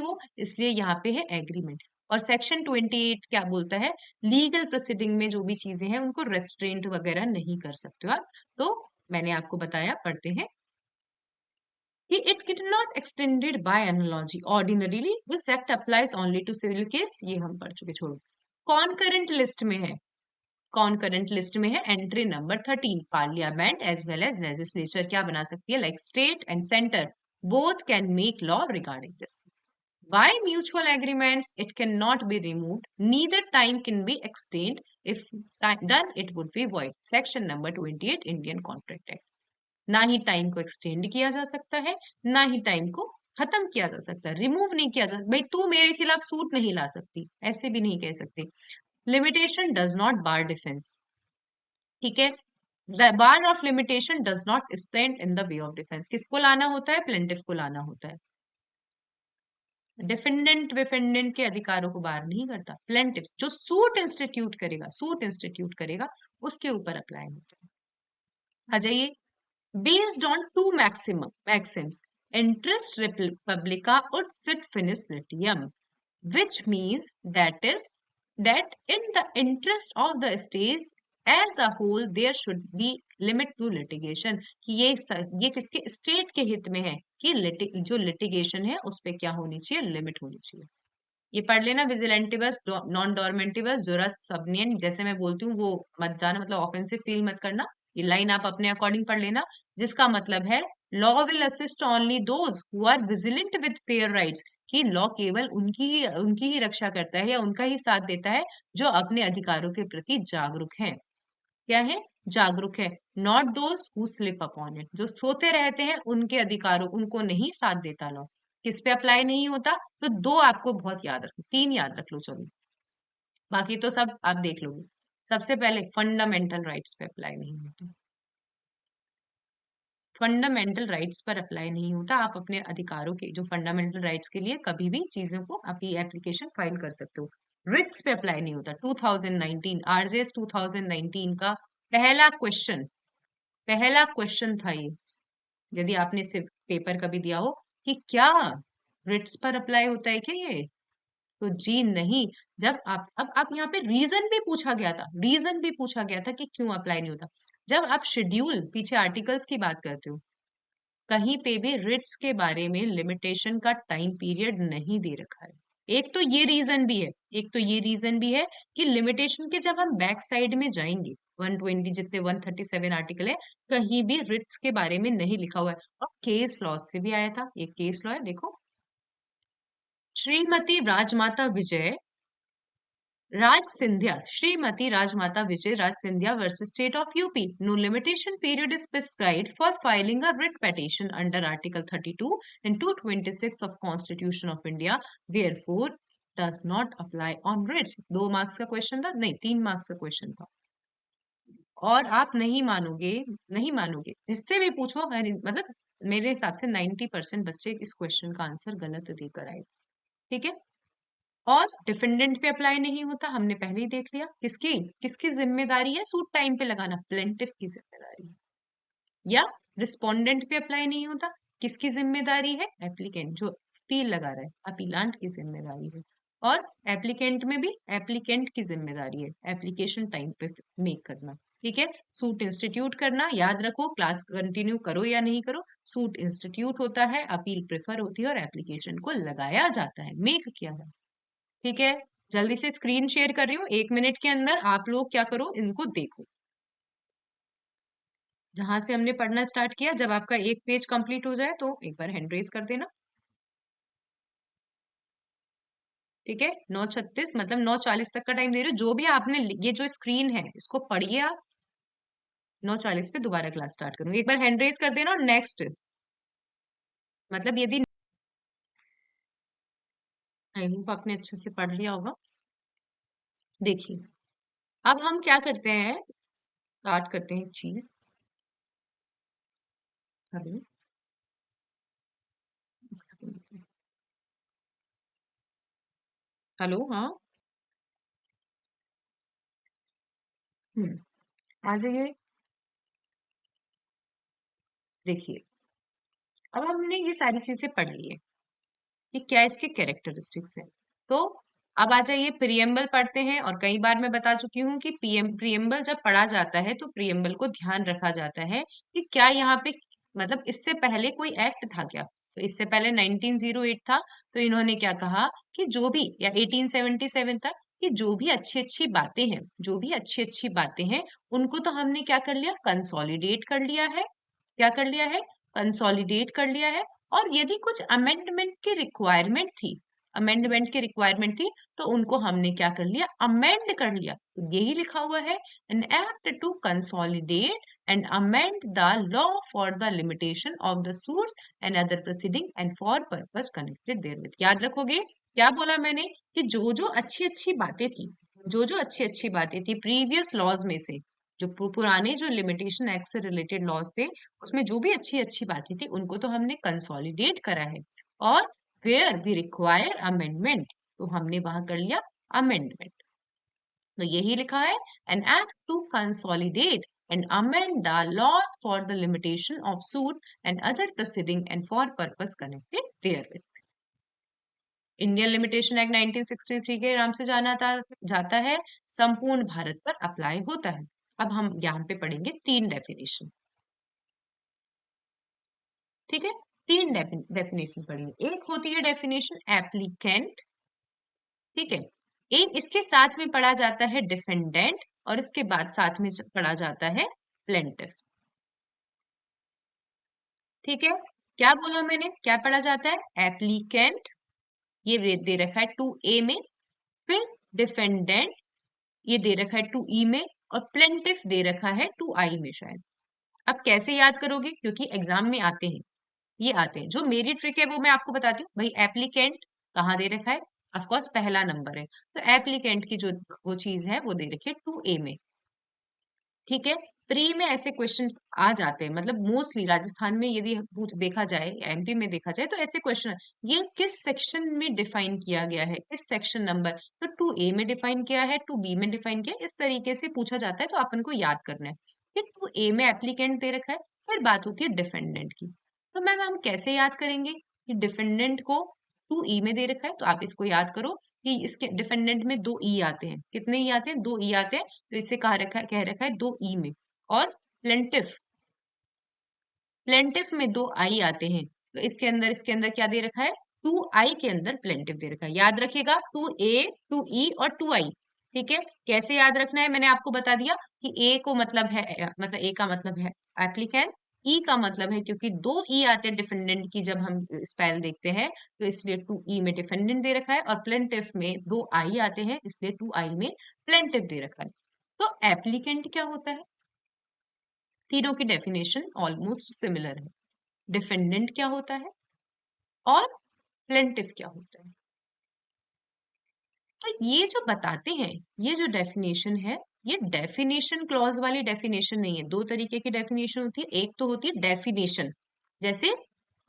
वो, इसलिए यहाँ पे है एग्रीमेंट। और सेक्शन 28 क्या बोलता है, लीगल प्रोसीडिंग में जो भी चीजें हैं उनको रेस्ट्रेंट वगैरह नहीं कर सकते हो आप। तो मैंने आपको बताया, पढ़ते हैं कि it it not extended by analogy ordinarily, this act applies only to civil case, ये हम पढ़ चुके, छोड़ो। कॉन्करेंट लिस्ट में है, कॉन्करेंट लिस्ट में है entry number 13, parliament as well as legislature क्या बना सकती है, like state and centre both can make law regarding this. By mutual agreements, it cannot be removed. Neither time can be extended. If done, it would be void. Section number 28 Indian Contract Act. ना ही time को extend किया जा सकता है, ना ही time को खत्म किया जा सकता है, रिमूव नहीं किया जा सकता। भाई तू मेरे खिलाफ सूट नहीं ला सकती, ऐसे भी नहीं कह सकते। Limitation does not bar defence. ठीक है, the bar of limitation does not stand in the way of defence. किसको लाना होता है, प्लेंटिफ को लाना होता है। डिफेंडेंट विफेंडेंट के अधिकारों को बार नहीं करता, प्लेंटिफ जो सूट इंस्टीट्यूट करेगा उसके ऊपर अप्लाई होता है। आ जाइए, बेस्ड ऑन टू मैक्सिम्स, इंटरेस्ट पब्लिका ut sit finis litium, which means that in the interest of the states as a whole there should be limit to litigation, कि ये किसके, स्टेट के हित में है कि जो लिटिगेशन है उस पे क्या होनी चाहिए, लिमिट होनी चाहिए। ये पढ़ लेना, विजिलेंटिवस नॉन डोरमेंटिवस जुरस सबनियन, जैसे मैं बोलती हूँ वो मत जाना, मतलब ऑफेंसिव फील मत करना। ये लाइन आप अपने अकॉर्डिंग पढ़ लेना, जिसका मतलब है law will assist only those who are vigilant with their rights, कि लॉ केवल उनकी ही रक्षा करता है या उनका ही साथ देता है जो अपने अधिकारों के प्रति जागरूक हैं। क्या है, जागरूक है। Not those who slip upon it, जो सोते रहते हैं उनके अधिकारों, उनको नहीं साथ देता लॉ। किस पे अप्लाई नहीं होता, तो दो आपको बहुत याद रखो, 3 याद रख लो, चलो बाकी तो सब आप देख लोगे। सबसे पहले फंडामेंटल राइट्स पे अप्लाई नहीं होता, फंडामेंटल राइट्स पर अप्लाई नहीं होता। आप अपने अधिकारों के, जो फंडामेंटल राइट्स के लिए कभी भी चीजों को आप ये एप्लीकेशन फाइल कर सकते हो। रिट्स पे अप्लाई नहीं होता। 2019 आरजेएस 2019 का पहला क्वेश्चन था ये, यदि आपने सिर्फ पेपर कभी दिया हो, कि क्या रिट्स पर अप्लाई होता है क्या ये, तो जी नहीं। जब अब यहाँ पे रीजन भी पूछा गया था, कि क्यों अप्लाई नहीं होता। जब आप शेड्यूल पीछे आर्टिकल्स की बात करते हो, कहीं पे भी रिट्स के बारे में लिमिटेशन का टाइम पीरियड नहीं दे रखा है। एक तो ये रीजन भी है, एक तो ये रीजन भी है कि लिमिटेशन के जब हम बैक साइड में जाएंगे 120 जितने 137 आर्टिकल है, कहीं भी रिट्स के बारे में नहीं लिखा हुआ है। और केस लॉ से भी आया था, एक केस लॉ है देखो, Shrimati Rajmata Vijay Raj Scindia, Shrimati Rajmata Vijay Raj Scindia versus state of UP, no limitation period is prescribed for filing a writ petition under article 32 and 226 of constitution of India, therefore does not apply on writs. 2 marks का question था, नहीं 3 marks का question था। और आप नहीं मानोगे, नहीं मानोगे, जिससे भी पूछो, मतलब मेरे हिसाब से 90% बच्चे इस क्वेश्चन का आंसर गलत देकर आए। ठीक है, और डिफेंडेंट पे अप्लाई नहीं होता, हमने पहले ही देख लिया। किसकी किसकी जिम्मेदारी है सूट टाइम पे लगाना? प्लेंटिफ की जिम्मेदारी है। या रिस्पोंडेंट पे अप्लाई नहीं होता, किसकी जिम्मेदारी है? एप्लीकेंट, जो अपील लगा रहा है, अपीलांट की जिम्मेदारी है। और एप्लीकेंट में भी एप्लीकेंट की जिम्मेदारी है एप्लीकेशन टाइम पे मेक करना। ठीक है, सूट इंस्टीट्यूट करना, याद रखो, क्लास कंटिन्यू करो या नहीं करो, सूट इंस्टीट्यूट होता है, अपील प्रेफर होती है, और एप्लीकेशन को लगाया जाता है, मेक किया जाता है। ठीक है, जल्दी से स्क्रीन शेयर कर रही हूँ, 1 मिनट के अंदर आप लोग क्या करो, इनको देखो। जहां से हमने पढ़ना स्टार्ट किया, जब आपका एक पेज कंप्लीट हो जाए तो एक बार हैंड रेज कर देना। ठीक है, 9:36 मतलब 9:40 तक का टाइम दे रहे हो। जो भी आपने ये जो स्क्रीन है इसको पढ़िए आप। 9:40 पे दोबारा क्लास स्टार्ट करूंगी, एक बार हैंड रेज कर देना। और नेक्स्ट मतलब यदि आई होप आपने अच्छे से पढ़ लिया होगा। देखिए, अब हम क्या करते हैं, स्टार्ट करते हैं एक चीज। हेलो, एक सेकंड। हेलो, हाँ, आ जाइए। देखिए, अब हमने ये सारी चीजें पढ़ ली है कि क्या इसके कैरेक्टरिस्टिक्स हैं। तो अब आ जाइए, प्रियम्बल पढ़ते हैं। और कई बार मैं बता चुकी हूँ कि प्रियम्बल जब पढ़ा जाता है तो प्रियम्बल को ध्यान रखा जाता है कि क्या यहाँ पे, मतलब इससे पहले कोई एक्ट था क्या। तो इससे पहले 1908 था, तो इन्होंने क्या कहा कि जो भी, या 1877 था, कि जो भी अच्छी अच्छी बातें हैं, जो भी अच्छी अच्छी बातें हैं, उनको तो हमने क्या कर लिया, कंसोलिडेट कर लिया है। क्या कर लिया है? कंसोलिडेट कर लिया है। और यदि कुछ अमेंडमेंट की रिक्वायरमेंट थी, अमेंडमेंट की रिक्वायरमेंट थी, तो उनको हमने क्या कर लिया, अमेंड कर लिया। तो यही लिखा हुआ है, an act to consolidate and amend the law for the limitation of the suits and other proceeding and for purpose connected therewith. याद रखोगे क्या बोला मैंने, कि जो जो अच्छी अच्छी बातें थी, जो जो अच्छी अच्छी बातें थी प्रीवियस लॉज में से, जो पुराने जो लिमिटेशन एक्ट से रिलेटेड लॉज थे, उसमें जो भी अच्छी अच्छी बातें थी, उनको तो हमने कंसोलिडेट करा है। और वेयर वी रिक्वायर अमेंडमेंट, तो हमने वहां कर लिया अमेंडमेंट। तो यही लिखा है, an act to consolidate and amend the laws for the limitation of suit and other proceeding and for purpose connected therewith. Indian limitation act 1963 के नाम से जाता है, संपूर्ण भारत पर अप्लाई होता है। अब हम यहाँ पे पढ़ेंगे 3 डेफिनेशन। ठीक है, 3 डेफिनेशन पढ़िए। एक होती है डेफिनेशन एप्लीकेंट, ठीक है। एक इसके साथ में पढ़ा जाता है डिफेंडेंट, और इसके बाद साथ में पढ़ा जाता है प्लेंटिफ। ठीक है, क्या बोला मैंने, क्या पढ़ा जाता है? एप्लीकेंट, ये दे रखा है 2A में। फिर डिफेंडेंट, ये दे रखा है 2E में। और प्लेंटिफ दे रखा है 2I में शायद। अब कैसे याद करोगे, क्योंकि एग्जाम में आते हैं, ये आते हैं। जो मेरी ट्रिक है वो मैं आपको बताती हूँ भाई। एप्लीकेंट कहाँ दे रखा है? ऑफ कोर्स पहला नंबर है, तो एप्लीकेंट की जो वो चीज है वो दे रखी है 2A में। ठीक है, प्री में ऐसे क्वेश्चन आ जाते हैं, मतलब मोस्टली राजस्थान में यदि पूछ देखा जाए या एमपी में देखा जाए तो ऐसे क्वेश्चन, ये किस सेक्शन में डिफाइन किया गया है, किस सेक्शन नंबर, तो 2A में डिफाइन किया है, 2B में डिफाइन किया, इस तरीके से पूछा जाता है। तो अपन को याद करना है कि 2A में एप्लीकेंट दे रखा है, फिर बात होती है डिफेंडेंट की। तो मैम हम कैसे याद करेंगे कि डिफेंडेंट को 2E में दे रखा है, तो आप इसको याद करो कि इसके डिफेंडेंट में 2 ई आते हैं। कितने ई आते हैं? 2 ई आते हैं, तो इसे कह रखा है 2 ई में। और प्लेंटिफ, प्लेंटिफ में 2 आई आते हैं, तो इसके अंदर क्या दे रखा है? 2i के अंदर प्लेंटिव दे रखा है। याद रखिएगा 2a 2e और 2i। ठीक है, कैसे याद रखना है मैंने आपको बता दिया कि a को मतलब है मतलब a का मतलब है एप्लीकेंट, e का मतलब है क्योंकि 2e आते हैं डिफेंडेंट की जब हम स्पेल देखते हैं तो इसलिए 2e में डिफेंडेंट दे रखा है और प्लेंटिव में 2i आते हैं इसलिए 2i में प्लेंटिव दे रखा है। तो एप्लीकेंट क्या होता है? तीनों की डेफिनेशन ऑलमोस्ट सिमिलर है। डिफेंडेंट क्या होता है और प्लेंटिव क्या होता है? तो ये जो बताते हैं, ये जो डेफिनेशन है, ये डेफिनेशन क्लॉज वाली डेफिनेशन नहीं है। दो तरीके की डेफिनेशन होती है। एक तो होती है डेफिनेशन, जैसे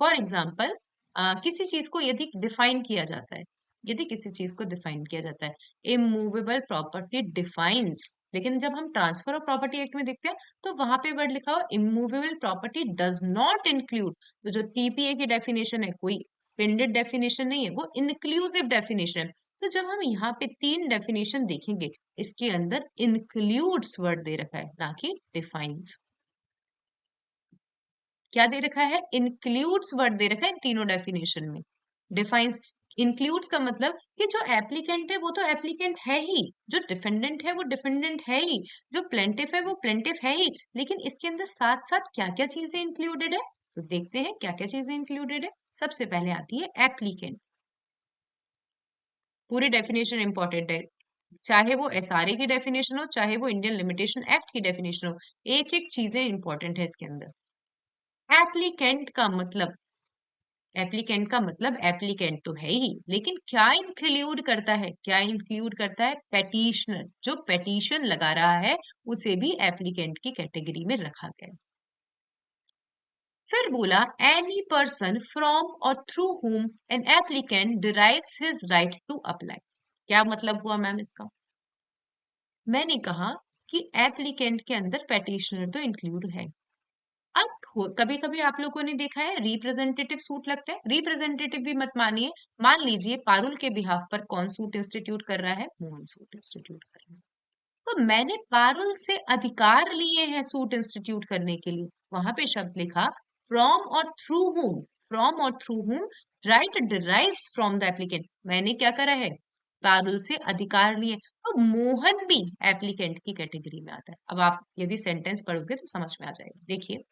फॉर एग्जाम्पल किसी चीज को यदि डिफाइन किया जाता है, यदि किसी चीज को डिफाइन किया जाता है, इमूवेबल प्रॉपर्टी डिफाइंस, लेकिन जब हम ट्रांसफर ऑफ प्रॉपर्टी एक्ट में देखते हैं तो वहां पे वर्ड लिखा हुआ immovable property does not include. तो जो टीपीए की डेफिनेशन है कोई एक्सटेंडेड डेफिनेशन नहीं है, वो इंक्लूसिव डेफिनेशन है। तो जब हम यहाँ पे तीन डेफिनेशन देखेंगे, इसके अंदर इंक्लूड्स वर्ड दे रखा है ना कि डिफाइंस। क्या दे रखा है? इंक्लूड्स वर्ड दे रखा है इन तीनों डेफिनेशन में। डिफाइंस, इंक्लूड्स का मतलब कि जो एप्लीकेंट है वो तो एप्लीकेंट है ही, जो डिफेंडेंट है वो डिफेंडेंट है ही, जो प्लेंटिफ है वो प्लेंटिफ है ही, लेकिन इसके अंदर साथ साथ क्या क्या चीजें इंक्लूडेड है तो देखते हैं क्या क्या चीजें इंक्लूडेड है। सबसे पहले आती है एप्लीकेंट। पूरी डेफिनेशन इंपॉर्टेंट है, चाहे वो एसआरए की डेफिनेशन हो चाहे वो इंडियन लिमिटेशन एक्ट की डेफिनेशन हो, एक एक चीजें इंपॉर्टेंट है इसके अंदर। एप्लीकेंट का मतलब, एप्लीकेंट का मतलब एप्लीकेंट तो है ही, लेकिन क्या इंक्लूड करता है? क्या इंक्लूड करता है? पेटिशनर, जो पेटिशन लगा रहा है उसे भी एप्लीकेंट की कैटेगरी में रखा गया है। फिर बोला any person from or through whom an applicant derives his right to apply. क्या मतलब हुआ मैम इसका? मैंने कहा कि एप्लीकेंट के अंदर पेटिशनर तो इंक्लूड है। अब कभी कभी आप लोगों ने देखा है रिप्रेजेंटेटिव सूट लगता है, रिप्रेजेंटेटिव भी मत मानिए, मान लीजिए पारुल के बिहाफ पर कौन सूट इंस्टीट्यूट कर रहा है? मोहन सूट इंस्टीट्यूट कर रहा है। तो मैंने पारुल से अधिकार लिए हैं सूट इंस्टीट्यूट करने के लिए, वहां पे शब्द लिखा from or through whom, from or through whom right derives from the applicant. मैंने क्या करा है? पारुल से अधिकार लिए। तो मोहन भी एप्लीकेंट की कैटेगरी में आता है। अब आप यदि सेंटेंस पढ़ोगे तो समझ में आ जाएगा। देखिए,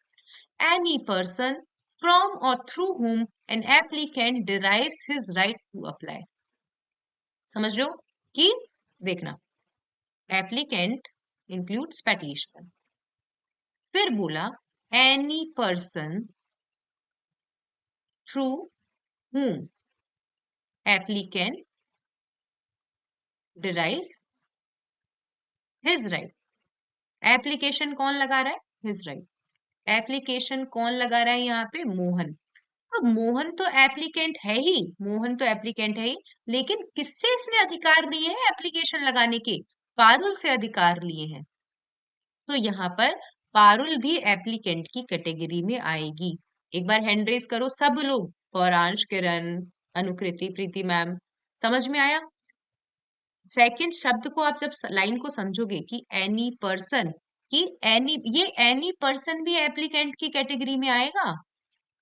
any person from or through whom an applicant derives his right to apply। समझ रहे हो कि देखना, एप्लीकेंट इंक्लूड्स petitioner। फिर बोला any person through whom applicant derives his right। Application कौन लगा रहा है? his right। एप्लीकेशन कौन लगा रहा है यहाँ पे? मोहन। तो मोहन तो एप्लीकेंट है ही, मोहन तो एप्लीकेंट है ही, लेकिन किससे इसने अधिकार लिए हैं एप्लीकेशन लगाने के? पारुल से अधिकार लिए हैं। तो यहाँ पर पारुल भी एप्लीकेंट की कैटेगरी में आएगी। एक बार हैंड रेज करो सब लोग, गौरांश, किरण, अनुकृति, प्रीति मैम, समझ में आया? सेकंड शब्द को आप जब लाइन को समझोगे कि एनी पर्सन, कि एनी, ये एनी पर्सन भी एप्लीकेंट की कैटेगरी में आएगा।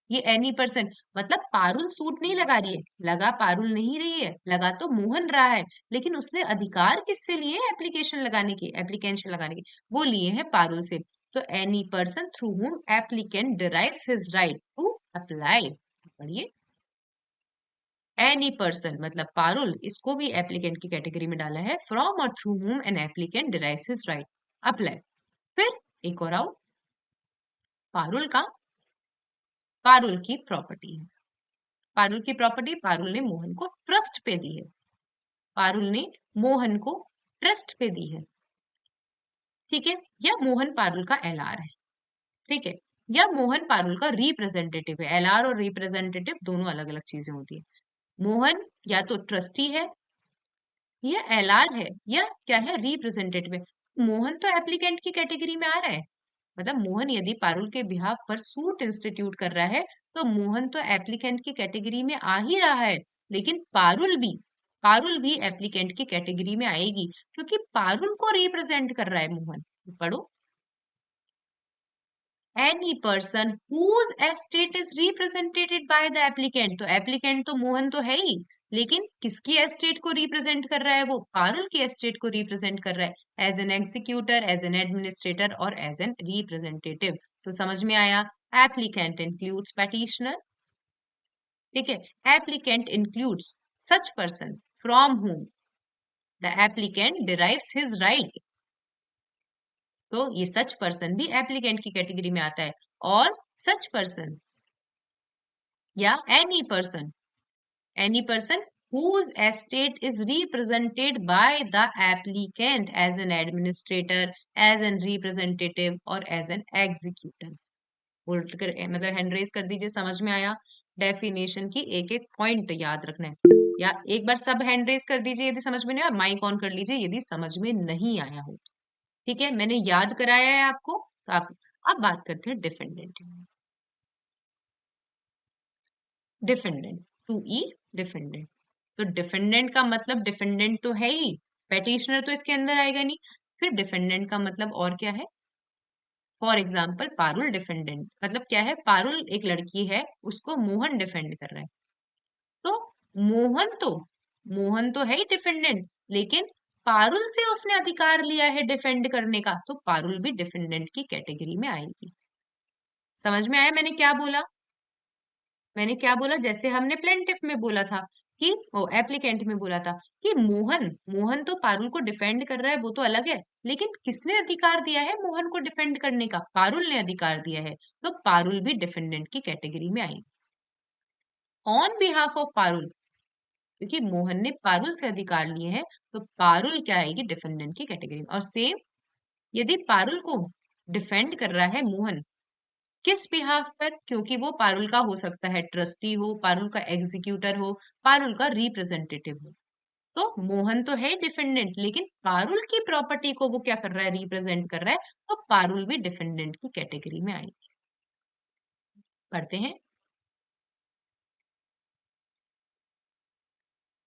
ये एनी पर्सन मतलब पारुल सूट नहीं लगा रही है, लगा पारुल नहीं रही है, लगा तो मोहन रहा है, लेकिन उसने अधिकार किससे लिए? एप्लीकेशन लगाने के, एप्लीकेशन लगाने के, वो लिए हैं पारुल से। तो any person through whom applicant derives his right to apply. पढ़िए, एनी पर्सन मतलब पारुल, इसको भी एप्लीकेंट की कैटेगरी में डाला है। From or through whom an applicant derives his right apply. फिर एक और आओ, पारुल का, पारुल की प्रॉपर्टी है। पारुल की प्रॉपर्टी, पारुल ने मोहन को ट्रस्ट पे दी है, पारुल ने मोहन को ट्रस्ट पे दी है। ठीक है, या मोहन पारुल का एलआर है। ठीक है, या मोहन पारुल का रिप्रेजेंटेटिव है। एलआर और रिप्रेजेंटेटिव दोनों अलग अलग चीजें होती है। मोहन या तो ट्रस्टी है, या एलआर है, या क्या है? रिप्रेजेंटेटिव है। मोहन तो एप्लीकेंट की कैटेगरी में आ रहा है, मतलब मोहन यदि पारुल के बिहाफ पर सूट इंस्टीट्यूट कर रहा है तो मोहन तो एप्लीकेंट की कैटेगरी में आ ही रहा है, लेकिन पारुल भी एप्लीकेंट की कैटेगरी में आएगी क्योंकि पारुल को रिप्रेजेंट कर रहा है मोहन। पढ़ो, any person whose estate is represented by the applicant. तो एप्लीकेंट तो मोहन तो है ही, लेकिन किसकी एस्टेट को रिप्रेजेंट कर रहा है? वो पारुल की एस्टेट को रिप्रेजेंट कर रहा है, as an executor, as an administrator or as an representative. तो समझ में आया, एप्लीकेंट इंक्लूड्स पेटिशनर, ठीक है, applicant includes such person from whom the applicant derives his right। तो ये सच पर्सन भी एप्लीकेंट की कैटेगरी में आता है, और सच पर्सन या any person whose estate is represented by the applicant as an administrator, as an representative और as an executor। उल्ट कर मतलब हैंड रेज कर दीजिए, समझ में आया? डेफिनेशन की एक एक पॉइंट याद रखना है, या एक बार सब हैंड रेज कर दीजिए यदि समझ में नहीं आया, माइक ऑन कर लीजिए यदि समझ में नहीं आया हो। ठीक है, मैंने याद कराया है आपको, तो आप अब बात करते हैं डिफेंडेंट। डिफेंडेंट, टू ई डिफेंडेंट। तो डिफेंडेंट का मतलब डिफेंडेंट तो है ही, पेटिशनर तो इसके अंदर आएगा नहीं, फिर डिफेंडेंट का मतलब और क्या है? फॉर एग्जाम्पल पारुल डिफेंडेंट, मतलब क्या है? पारुल एक लड़की है, उसको मोहन डिफेंड कर रहा है, तो मोहन तो है ही डिफेंडेंट, लेकिन पारुल से उसने अधिकार लिया है डिफेंड करने का, तो पारुल भी डिफेंडेंट की कैटेगरी में आएगी। समझ में आया मैंने क्या बोला? मैंने क्या बोला? जैसे हमने प्लेंटिफ में बोला था कि वो एप्लीकेंट में बोला था कि मोहन तो पारुल को डिफेंड कर रहा है, वो तो अलग है, लेकिन किसने अधिकार दिया है मोहन को डिफेंड करने का? पारुल ने अधिकार दिया है, तो पारुल भी डिफेंडेंट की कैटेगरी में आई। ऑन बिहाफ ऑफ पारुल, क्योंकि मोहन ने पारुल से अधिकार लिए हैं, तो पारुल क्या आएगी? डिफेंडेंट की कैटेगरी में। और सेम यदि पारुल को डिफेंड कर रहा है मोहन, किस बिहाफ पर? क्योंकि वो पारुल का हो सकता है ट्रस्टी हो, पारुल का एग्जीक्यूटर हो, पारुल का रिप्रेजेंटेटिव हो, तो मोहन तो है डिफेंडेंट, लेकिन पारुल की प्रॉपर्टी को वो क्या कर रहा है? रिप्रेजेंट कर रहा है, तो पारुल भी डिफेंडेंट की कैटेगरी में आएगी। पढ़ते हैं,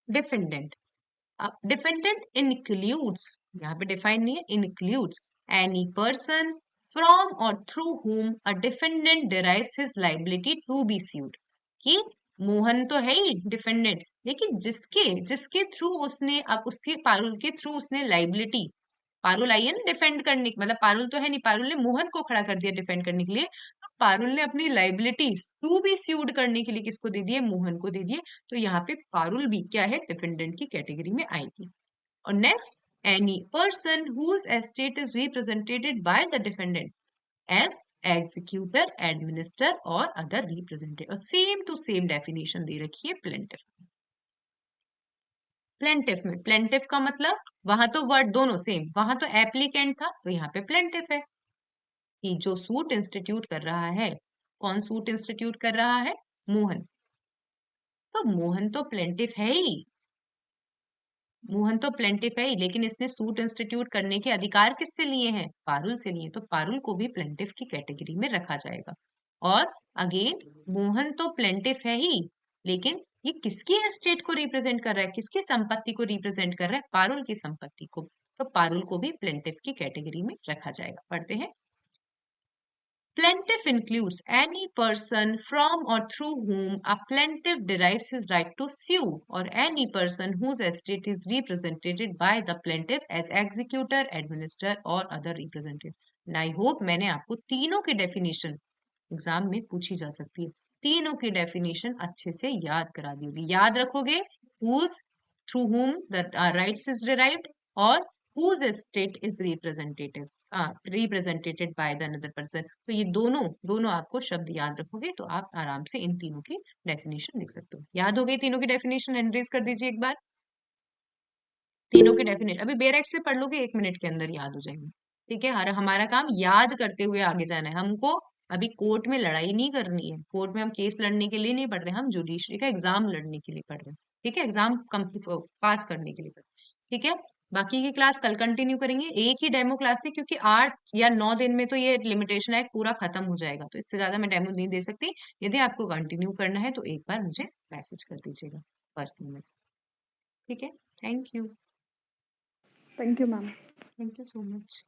डिफेंडेंट। अब डिफेंडेंट इंक्लूड्स, यहाँ पे डिफाइन नहीं है, includes any person from or through whom a defendant derives his liability to be sued। कि मोहन तो है ही डिफेंडेंट, लेकिन जिसके जिसके थ्रू उसने, अब उसके पारुल के थ्रू उसने लाइबिलिटी, पारुल आई है ना डिफेंड करने, मतलब पारुल तो है नहीं, पारुल ने मोहन को खड़ा कर दिया डिफेंड करने के लिए, तो पारुल ने अपनी लाइबिलिटीज टू बी स्यूड करने के लिए किसको दे दिए? मोहन को दे दिए, तो यहाँ पे पारुल भी क्या है? डिफेंडेंट की कैटेगरी में आएगी। और next, any person whose estate is represented by the defendant as executor, administer or other representative. Same to same definition दे रखी है प्लेंटिफ में। प्लेंटिफ का मतलब, वहां तो वर्ड दोनों सेम, वहां तो एप्लीकेंट था, तो यहाँ पे प्लेंटिफ है कि जो सूट इंस्टीट्यूट कर रहा है। कौन सूट इंस्टीट्यूट कर रहा है? मोहन। तो मोहन तो प्लेंटिफ है ही, मोहन तो प्लेंटिफ है ही, लेकिन इसने सूट इंस्टीट्यूट करने के अधिकार किससे लिए हैं? पारुल से लिए, तो पारुल को भी प्लेंटिफ की कैटेगरी में रखा जाएगा। और अगेन, मोहन तो प्लेंटिफ है ही, लेकिन ये किसकी एस्टेट को रिप्रेजेंट कर रहा है? किसकी संपत्ति को रिप्रेजेंट कर रहा है? पारुल की संपत्ति को, तो पारुल को भी प्लेंटिफ की कैटेगरी में रखा जाएगा। पढ़ते हैं, Plaintiff includes any person from or through whom a plaintiff derives his right to sue, or any person whose estate is represented by the plaintiff as executor, administrator or other representative। And I hope मैंने आपको तीनों की definition exam में पूछी जा सकती है, तीनों की डेफिनेशन अच्छे से याद करा दी होगी। याद रखोगे whose, through whom the rights is derived, और whose estate is represented by the another person। तो ये दोनों दोनों आपको शब्द याद रखोगे तो आप आराम से इन तीनों की डेफिनेशन लिख सकते हो। याद हो गई तीनों की डेफिनेशन? एंट्रीज कर दीजिए एक बार तीनों की डेफिनेशन, अभी बेरेक्ट से पढ़ लोगे 1 मिनट के अंदर याद हो जाएंगे। ठीक है, हमारा काम याद करते हुए आगे जाना है। हमको अभी कोर्ट में लड़ाई नहीं करनी है, कोर्ट में हम केस लड़ने के लिए नहीं पढ़ रहे, हम जुडिशरी का एग्जाम लड़ने के लिए पढ़ रहे हैं। ठीक है, एग्जाम पास करने के लिए पढ़ रहे हैं। ठीक है, बाकी की क्लास कल कंटिन्यू करेंगे। एक ही डेमो क्लास थी, क्योंकि 8 या 9 दिन में तो ये लिमिटेशन एक्ट पूरा खत्म हो जाएगा, तो इससे ज्यादा मैं डेमो नहीं दे सकती। यदि आपको कंटिन्यू करना है तो एक बार मुझे मैसेज कर दीजिएगा पर्सनल मैसेज। ठीक है, thank you. Thank you, ma'am. Thank you so much.